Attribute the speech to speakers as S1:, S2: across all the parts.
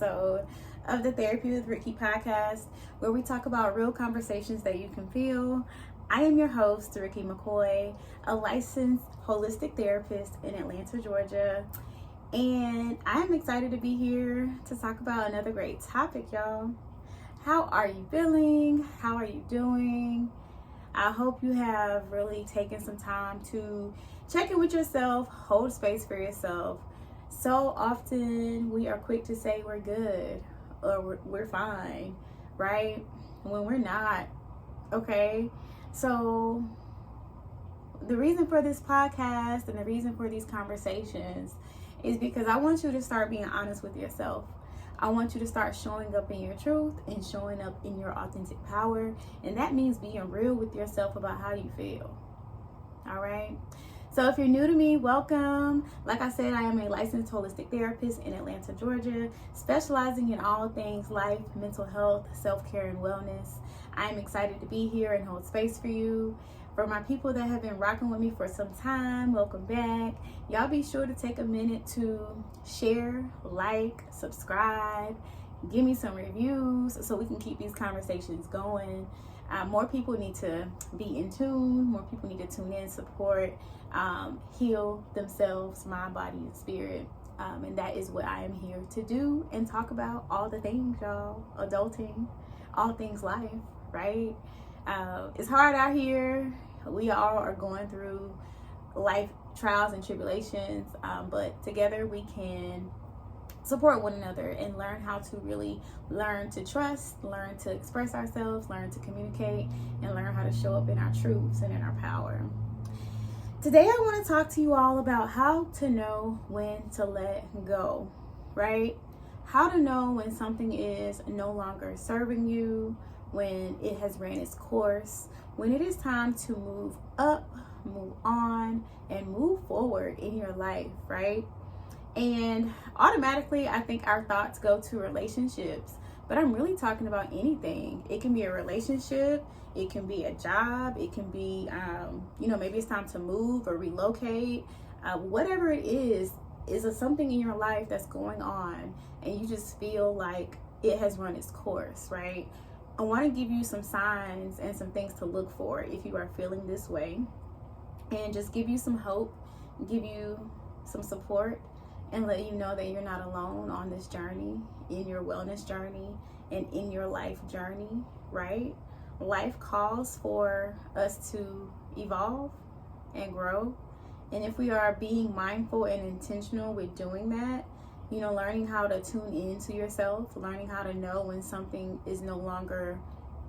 S1: episode of the Therapy with Rikki podcast, where we talk about real conversations that you can feel. I am your host, Rikki McCoy, a licensed holistic therapist in Atlanta, Georgia. And I'm excited to be here to talk about another great topic, y'all. How are you feeling? How are you doing? I hope you have really taken some time to check in with yourself, hold space for yourself. So often we are quick to say we're good or we're fine, right? When we're not, okay? So the reason for this podcast and the reason for these conversations is because I want you to start being honest with yourself. I want you to start showing up in your truth and showing up in your authentic power. And that means being real with yourself about how you feel. All right. So if you're new to me, welcome. Like I said, I am a licensed holistic therapist in Atlanta, Georgia, specializing in all things life, mental health, self-care, and wellness. I am excited to be here and hold space for you. For my people that have been rocking with me for some time, welcome back. Y'all be sure to take a minute to share, like, subscribe, give me some reviews so we can keep these conversations going. More people need to be in tune. More people need to tune in, support, heal themselves, mind, body, and spirit. And that is what I am here to do and talk about all the things, y'all. Adulting, all things life, right? It's hard out here. We all are going through life trials and tribulations, but together we can support one another and learn how to really learn to trust, learn to express ourselves, learn to communicate, and learn how to show up in our truths and in our power. Today I want to talk to you all about how to know when to let go, right? How to know when something is no longer serving you, when it has ran its course, when it is time to move up, move on, and move forward in your life, right? And automatically, I think our thoughts go to relationships, but I'm really talking about anything. It can be a relationship, it can be a job, it can be, maybe it's time to move or relocate. Whatever it is something in your life that's going on and you just feel like it has run its course, right? I want to give you some signs and some things to look for if you are feeling this way, and just give you some hope, give you some support, and let you know that you're not alone on this journey, in your wellness journey and in your life journey, right? Life calls for us to evolve and grow. And if we are being mindful and intentional with doing that, learning how to tune into yourself, learning how to know when something is no longer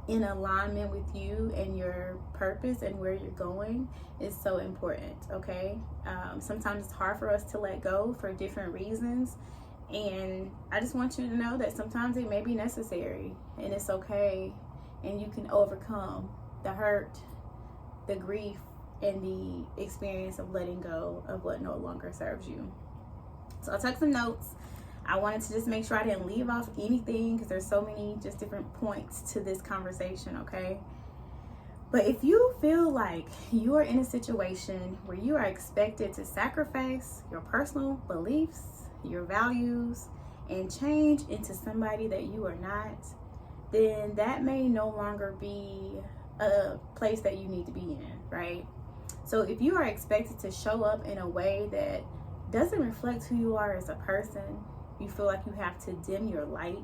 S1: in alignment with you and your purpose and where you're going is so important, okay? Sometimes it's hard for us to let go for different reasons. And I just want you to know that sometimes it may be necessary and it's okay. And you can overcome the hurt, the grief, and the experience of letting go of what no longer serves you. So I took some notes. I wanted to just make sure I didn't leave off anything because there's so many just different points to this conversation, okay? But if you feel like you are in a situation where you are expected to sacrifice your personal beliefs, your values, and change into somebody that you are not, then that may no longer be a place that you need to be in, right? So if you are expected to show up in a way that doesn't reflect who you are as a person, you feel like you have to dim your light,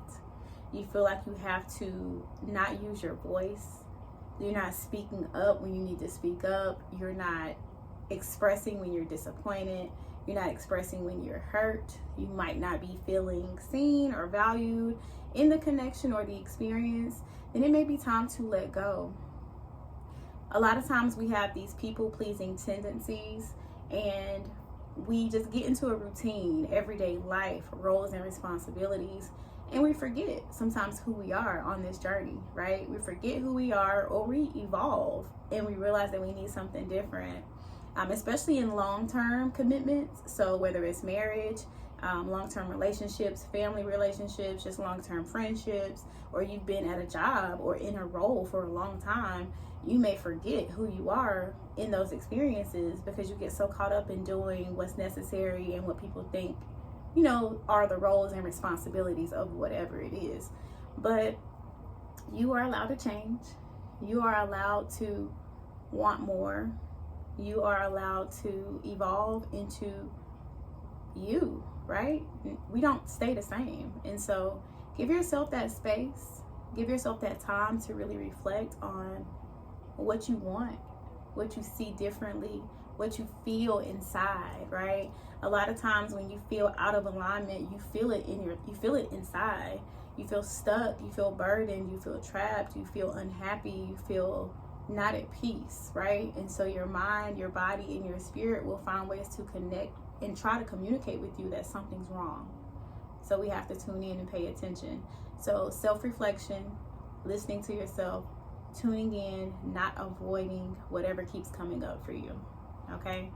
S1: you feel like you have to not use your voice, you're not speaking up when you need to speak up, you're not expressing when you're disappointed, you're not expressing when you're hurt, you might not be feeling seen or valued in the connection or the experience, then it may be time to let go. A lot of times we have these people-pleasing tendencies, and we just get into a routine, everyday life, roles and responsibilities, and we forget sometimes who we are on this journey, right? We forget who we are, or we evolve and we realize that we need something different, especially in long-term commitments. So whether it's marriage, long-term relationships, family relationships, just long-term friendships, or you've been at a job or in a role for a long time, you may forget who you are in those experiences because you get so caught up in doing what's necessary and what people think are the roles and responsibilities of whatever it is. But you are allowed to change. You are allowed to want more. You are allowed to evolve into you, right? We don't stay the same. And so give yourself that space. Give yourself that time to really reflect on what you want, what you see differently, what you feel inside, right? A lot of times when you feel out of alignment, you feel it inside. You feel stuck, you feel burdened, you feel trapped, you feel unhappy, you feel not at peace, right? And so your mind, your body, and your spirit will find ways to connect and try to communicate with you that something's wrong. So we have to tune in and pay attention. So self-reflection, listening to yourself, tuning in, not avoiding whatever keeps coming up for you, okay?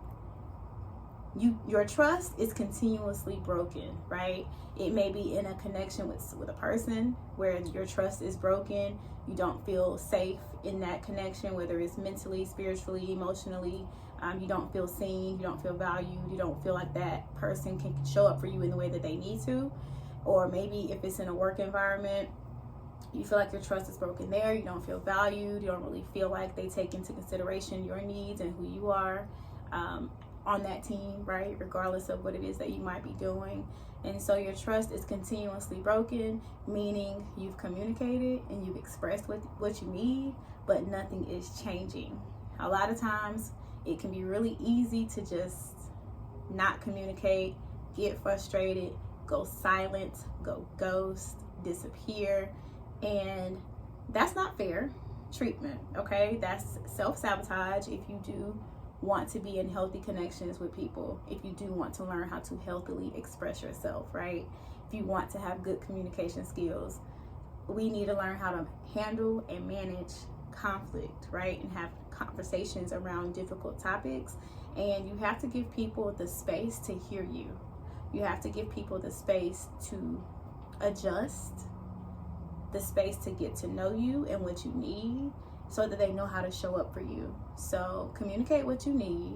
S1: Your trust is continuously broken, right? It may be in a connection with a person where your trust is broken. You don't feel safe in that connection, whether it's mentally, spiritually, emotionally. You don't feel seen, you don't feel valued, you don't feel like that person can show up for you in the way that they need to. Or maybe if it's in a work environment, you feel like your trust is broken there, you don't feel valued, you don't really feel like they take into consideration your needs and who you are on that team, right? Regardless of what it is that you might be doing. And so your trust is continuously broken, meaning you've communicated and you've expressed what you need, but nothing is changing. A lot of times it can be really easy to just not communicate, get frustrated, go silent, go ghost, disappear. And that's not fair treatment, okay? That's self-sabotage if you do want to be in healthy connections with people, if you do want to learn how to healthily express yourself, right? If you want to have good communication skills, we need to learn how to handle and manage conflict, right? And have conversations around difficult topics. And you have to give people the space to hear you. You have to give people the space to adjust, the space to get to know you and what you need, so that they know how to show up for you. So communicate what you need,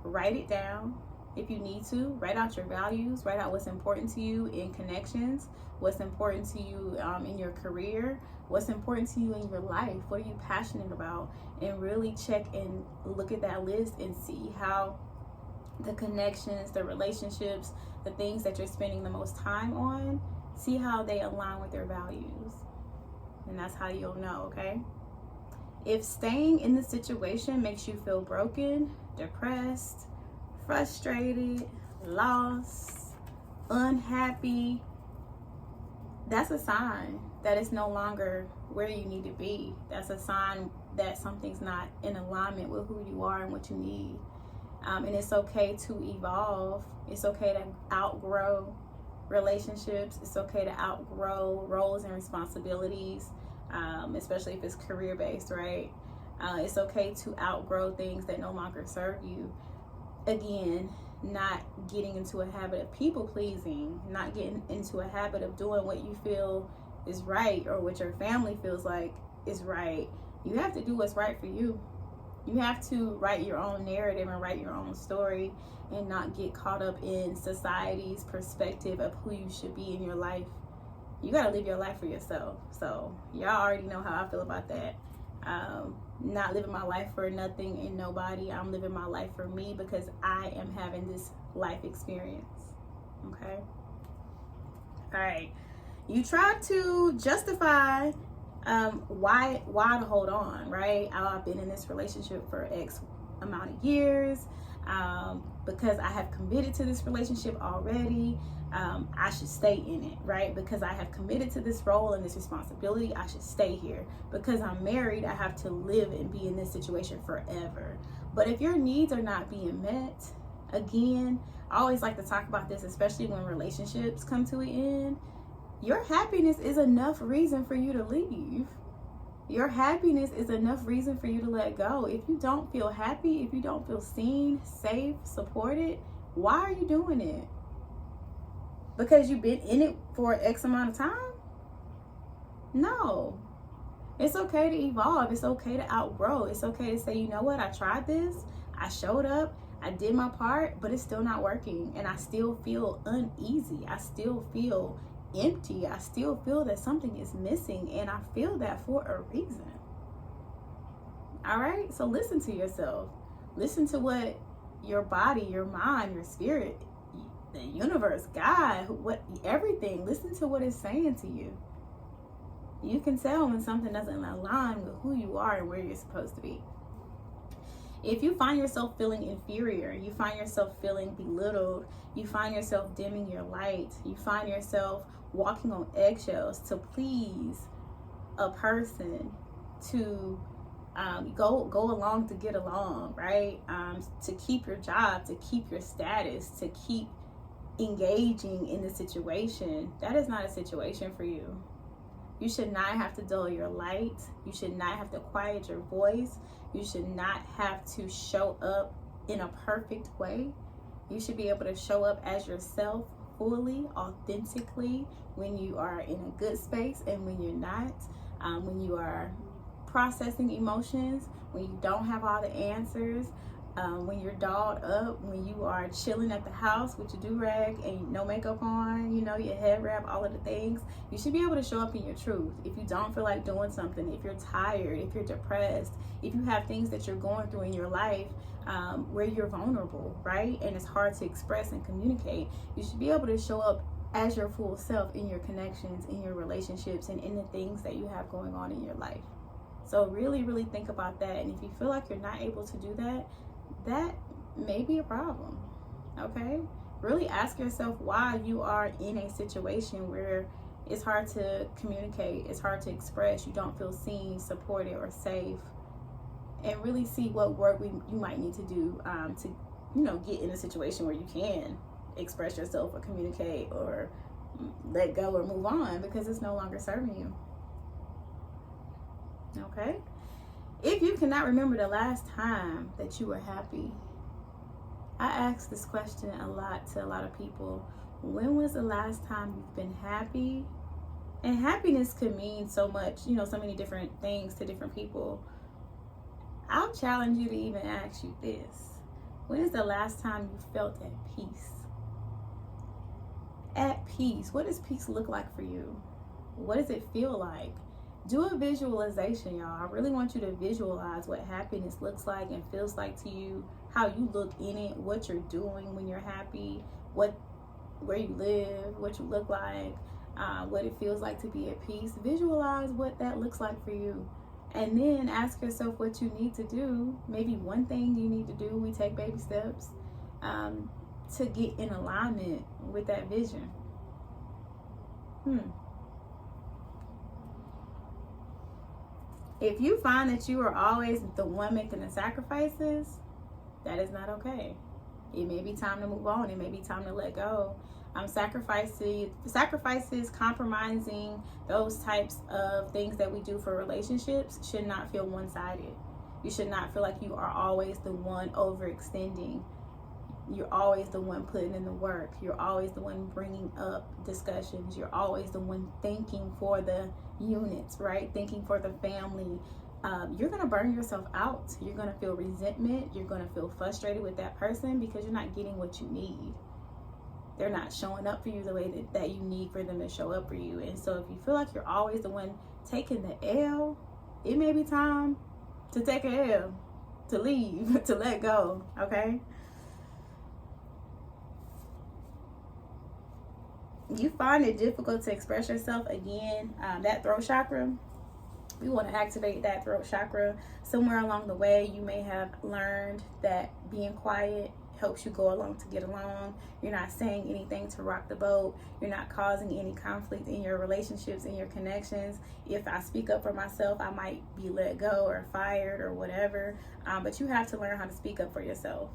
S1: write it down if you need to, write out your values, write out what's important to you in connections, what's important to you in your career, what's important to you in your life, what are you passionate about, and really check and look at that list and see how the connections, the relationships, the things that you're spending the most time on, see how they align with your values. And that's how you'll know, okay? If staying in the situation makes you feel broken, depressed, frustrated, lost, unhappy, that's a sign that it's no longer where you need to be. That's a sign that something's not in alignment with who you are and what you need. And it's okay to evolve. It's okay to outgrow relationships. It's okay to outgrow roles and responsibilities, especially if it's career-based, right? It's okay to outgrow things that no longer serve you. Again, not getting into a habit of people-pleasing, not getting into a habit of doing what you feel is right or what your family feels like is right. You have to do what's right for you. You have to write your own narrative and write your own story and not get caught up in society's perspective of who you should be in your life. You got to live your life for yourself. So y'all already know how I feel about that. Not living my life for nothing and nobody. I'm living my life for me because I am having this life experience. Okay? All right. You try to justify why to hold on, right? I've been in this relationship for X amount of years because I have committed to this relationship already. I should stay in it, right? Because I have committed to this role and this responsibility, I should stay here. Because I'm married, I have to live and be in this situation forever. But if your needs are not being met, again, I always like to talk about this, especially when relationships come to an end. Your happiness is enough reason for you to leave. Your happiness is enough reason for you to let go. If you don't feel happy, if you don't feel seen, safe, supported, why are you doing it? Because you've been in it for X amount of time? No. It's okay to evolve. It's okay to outgrow. It's okay to say, you know what? I tried this. I showed up. I did my part, but it's still not working. And I still feel uneasy. I still feel empty. I still feel that something is missing. And I feel that for a reason. All right? So listen to yourself. Listen to what your body, your mind, your spirit, the universe, God, everything. Listen to what it's saying to you. You can tell when something doesn't align with who you are and where you're supposed to be. If you find yourself feeling inferior, you find yourself feeling belittled, you find yourself dimming your light, you find yourself walking on eggshells to please a person, to go along to get along, right? To keep your job, to keep your status, to keep engaging in the situation, that is not a situation for you. You should not have to dull your light. You should not have to quiet your voice. You should not have to show up in a perfect way. You should be able to show up as yourself fully, authentically, when you are in a good space and when you're not, when you are processing emotions, when you don't have all the answers, when you're dolled up, when you are chilling at the house with your do-rag and no makeup on, your head wrap, all of the things. You should be able to show up in your truth. If you don't feel like doing something, if you're tired, if you're depressed, if you have things that you're going through in your life where you're vulnerable, right? And it's hard to express and communicate, you should be able to show up as your full self in your connections, in your relationships, and in the things that you have going on in your life. So really, really think about that. And if you feel like you're not able to do that, that may be a problem, okay? Really ask yourself why you are in a situation where it's hard to communicate, it's hard to express, you don't feel seen, supported, or safe. And really see what work you might need to do to, get in a situation where you can express yourself or communicate or let go or move on because it's no longer serving you. Okay? If you cannot remember the last time that you were happy, I ask this question a lot to a lot of people. When was the last time you've been happy? And happiness could mean so much, so many different things to different people. I'll challenge you to even ask you this. When is the last time you felt at peace? At peace. What does peace look like for you? What does it feel like? Do a visualization, y'all. I really want you to visualize what happiness looks like and feels like to you, how you look in it, what you're doing when you're happy, where you live, what you look like, what it feels like to be at peace. Visualize what that looks like for you. And then ask yourself what you need to do. Maybe one thing you need to do. We take baby steps to get in alignment with that vision. If you find that you are always the one making the sacrifices, that is not okay. It may be time to move on. It may be time to let go. Sacrifices, compromising, those types of things that we do for relationships should not feel one-sided. You should not feel like you are always the one overextending. You're always the one putting in the work. You're always the one bringing up discussions. You're always the one thinking for the units, right? Thinking for the family. You're going to burn yourself out. You're going to feel resentment. You're going to feel frustrated with that person because you're not getting what you need. They're not showing up for you the way that you need for them to show up for you. And so if you feel like you're always the one taking the L, it may be time to take a L, to leave, to let go, okay? You find it difficult to express yourself, again, that throat chakra, we want to activate that throat chakra. Somewhere along the way, you may have learned that being quiet helps you go along to get along. You're not saying anything to rock the boat. You're not causing any conflict in your relationships, in your connections. If I speak up for myself, I might be let go or fired or whatever. But you have to learn how to speak up for yourself.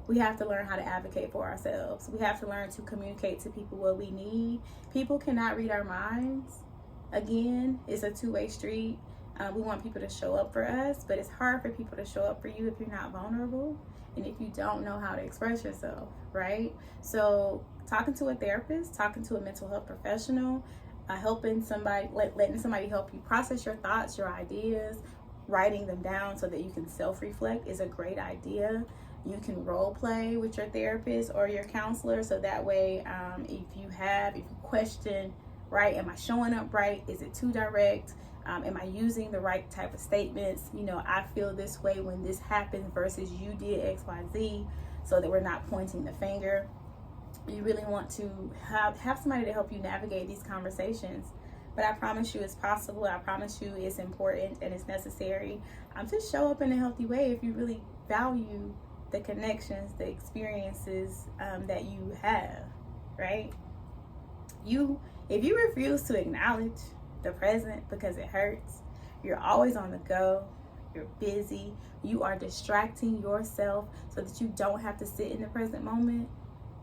S1: We have to learn how to advocate for ourselves. We have to learn to communicate to people what we need. People cannot read our minds. Again, it's a two-way street. We want people to show up for us, but it's hard for people to show up for you if you're not vulnerable and if you don't know how to express yourself, right? So talking to a therapist, talking to a mental health professional, helping somebody, letting somebody help you process your thoughts, your ideas, writing them down so that you can self-reflect is a great idea. You can role play with your therapist or your counselor, so that way, if you question, right, am I showing up right? Is it too direct? Am I using the right type of statements? I feel this way when this happened versus you did X, Y, Z, so that we're not pointing the finger. You really want to have somebody to help you navigate these conversations. But I promise you it's possible. I promise you it's important and it's necessary. Just show up in a healthy way if you really value the connections, the experiences that you have, right? If you refuse to acknowledge the present because it hurts, you're always on the go, you're busy, you are distracting yourself so that you don't have to sit in the present moment.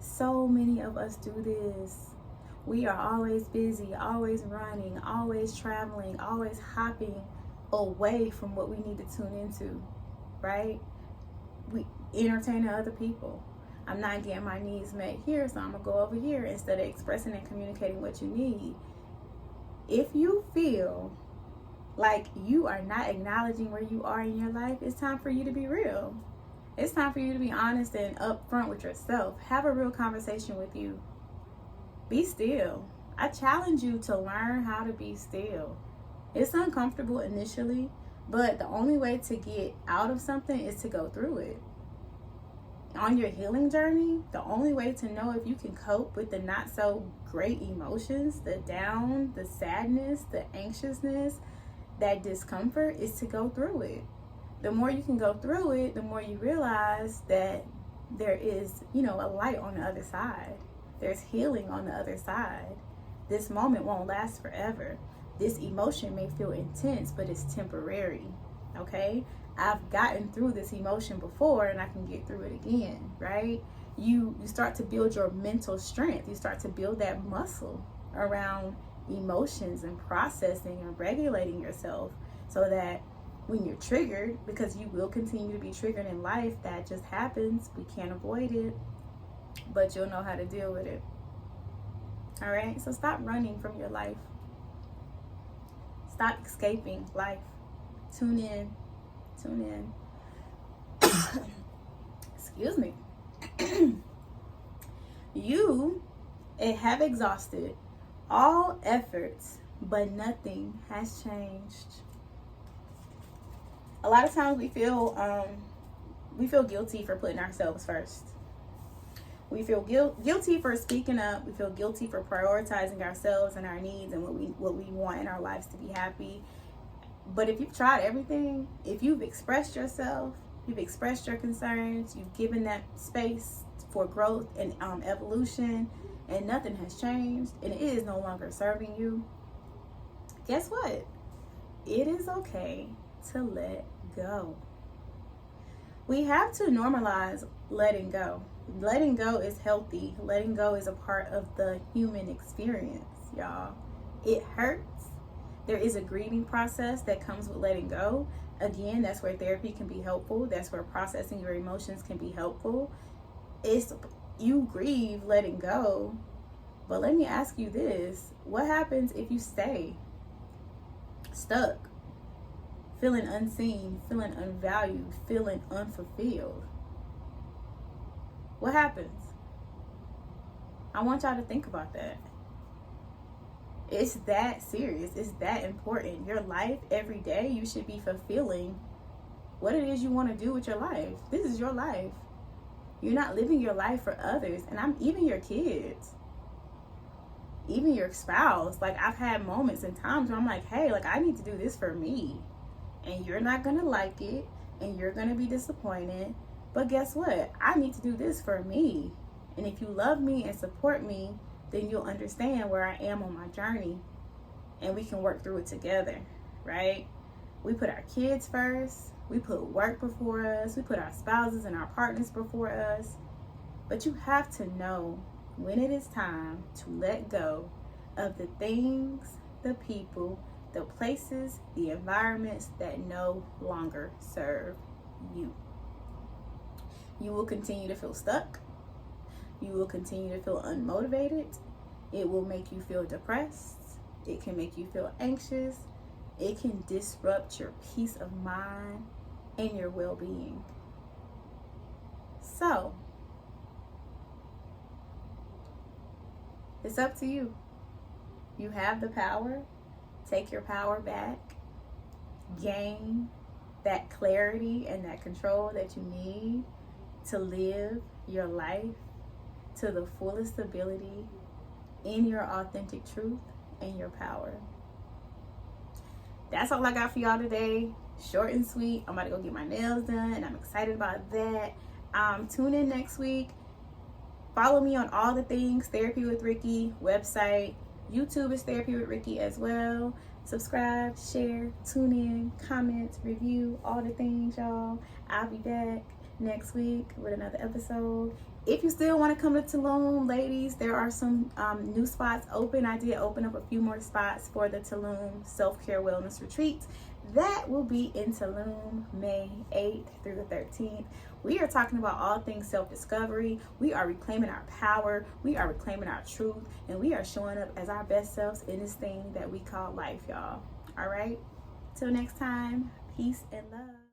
S1: So many of us do this. We are always busy, always running, always traveling, always hopping away from what we need to tune into, right? We entertain other people. I'm not getting my needs met here, so I'm going to go over here instead of expressing and communicating what you need. If you feel like you are not acknowledging where you are in your life, it's time for you to be real. It's time for you to be honest and upfront with yourself. Have a real conversation with you. Be still. I challenge you to learn how to be still. It's uncomfortable initially, but the only way to get out of something is to go through it. On your healing journey, the only way to know if you can cope with the not so great emotions, the down, the sadness, the anxiousness, that discomfort, is to go through it. The more you can go through it, the more you realize that there is, a light on the other side. There's healing on the other side. This moment won't last forever. This emotion may feel intense, but it's temporary, okay? I've gotten through this emotion before and I can get through it again, right? You start to build your mental strength. You start to build that muscle around emotions and processing and regulating yourself, so that when you're triggered, because you will continue to be triggered in life, that just happens. We can't avoid it, but you'll know how to deal with it. All right? So stop running from your life. Stop escaping life. Tune in. Excuse me. You have exhausted all efforts, but nothing has changed. A lot of times we feel guilty for putting ourselves first. We feel guilty for speaking up. We feel guilty for prioritizing ourselves and our needs and what we want in our lives to be happy. But if you've tried everything, if you've expressed yourself, you've expressed your concerns, you've given that space for growth and evolution, and nothing has changed, and it is no longer serving you, guess what? It is okay to let go. We have to normalize letting go. Letting go is healthy. Letting go is a part of the human experience, y'all. It hurts. There is a grieving process that comes with letting go. Again, that's where therapy can be helpful. That's where processing your emotions can be helpful. You grieve letting go, but let me ask you this. What happens if you stay stuck, feeling unseen, feeling unvalued, feeling unfulfilled? What happens? I want y'all to think about that. It's that serious. It's that important. Your life, every day, you should be fulfilling what it is you want to do with your life. This is your life. You're not living your life for others. And even your kids, even your spouse. Like, I've had moments and times where I'm like, hey, I need to do this for me. And you're not going to like it. And you're going to be disappointed. But guess what? I need to do this for me. And if you love me and support me, then you'll understand where I am on my journey. And we can work through it together, right? We put our kids first. We put work before us. We put our spouses and our partners before us. But you have to know when it is time to let go of the things, the people, the places, the environments that no longer serve you. You will continue to feel stuck. You will continue to feel unmotivated. It will make you feel depressed. It can make you feel anxious. It can disrupt your peace of mind and your well-being. So, it's up to you. You have the power. Take your power back. Gain that clarity and that control that you need to live your life to the fullest ability in your authentic truth and your power. That's all I got for y'all today. Short and sweet. I'm about to go get my nails done, and I'm excited about that. Tune in next week. Follow me on all the things, Therapy with Rikki website. YouTube is Therapy with Rikki as well. Subscribe, share, tune in, comment, review, all the things, y'all. I'll be back next week with another episode. If you still want to come to Tulum, ladies, there are some new spots open. I did open up a few more spots for the Tulum Self-Care Wellness Retreat. That will be in Tulum, May 8th through the 13th. We are talking about all things self-discovery. We are reclaiming our power. We are reclaiming our truth. And we are showing up as our best selves in this thing that we call life, y'all. All right? Till next time, peace and love.